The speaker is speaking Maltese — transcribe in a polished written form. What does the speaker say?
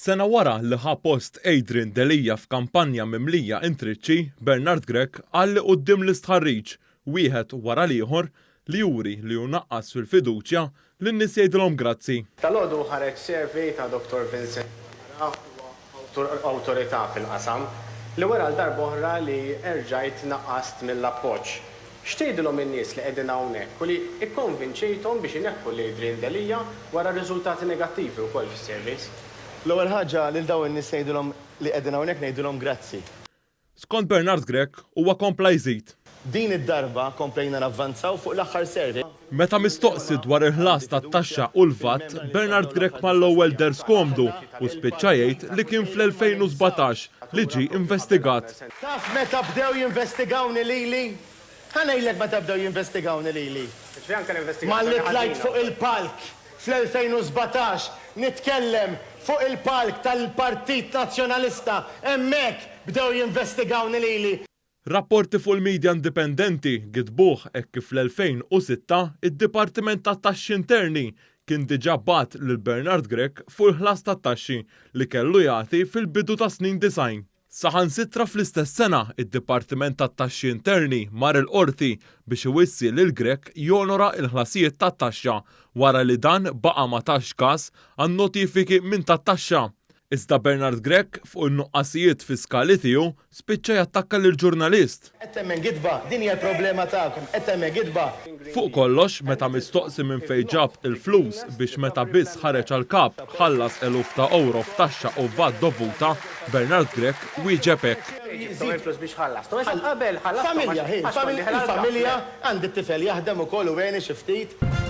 Sena wara li ħa post Adrian Delija f'kampanja mimlija intriċċi, Bernard Grech qal li quddiem l-istħarriġ wieħed wara l-ieħor li juri li hu naqqas fil-fiduċja li n-nies jgħidulhom grazzi. Tal-għodu ħareġ survey ta' Dr. Vincent, awtorità fil-qasam, li wara l-darba oħra li erġajt naqqast mill-appoġġ. X'tgħidilhom in-nies li qegħdin hawnhekk u li ikkonvinċejthom biex ineħħu l-Adrian Delija wara riżultati negattivi wkoll fis-surveys? L-ewwel ħaġa lil dawn in-nies ngħidulhom li qegħdin hawnhekk ngħidulhom grazzi. Skont Bernard Grech huwa kompla jżid. Din id-darba komplejna navvanzaw fuq l-aħħar survey. Meta mistoqsi dwar il-ħlas tat-taxxa u l-VAT, Bernard Grech mal-ewwel ders komdu u spiċċa jgħid li kien fl-2017 li ġie investigat. Taf meta bdew jinvestigawni lili? Ħanejlek meta bdew jinvestigawni lili. Malli tlajt fuq il-palk fl-2017 nitkellem fuq il-palk tal-Partit Nazzjonalista hemmhekk bdew jinvestigawni lili. Rapporti fuq il-medja indipendenti gidbuh hekk kif fl-2006 id-Dipartiment tat-Taxxi Interni kien diġà bagħat lil Bernard Grech fuq il-ħlas tat-taxxi li kellu jagħti fil-bidu ta' snin design. Saħansitra fl-istess sena, id-Dipartiment tat-Taxxi Interni mar il-qorti biex iwissi lil Grech jonora l-ħlasijiet tat-taxxa wara li dan baqa' ma tax każ għan notifiki minn tat-taxxa. Iżda Bernard Grech fuq in-nuqqasijiet fiskali tiegħu spiċċa jattakka lill-ġurnalist. Qed hemmhekk gidba, din hija l-problema tagħkom, qed hemmhekk gidba. Fuq kollox, meta mistoqsi minn fejn ġab il-flus biex meta biss ħareġ għal kap ħallas eluf ta' euro f'taxxa u VAT dovuta, Bernard Grech wieġeb hekk. Familja, il-familja għandi t-tifel jaħdem ukoll u għeni xi ftit.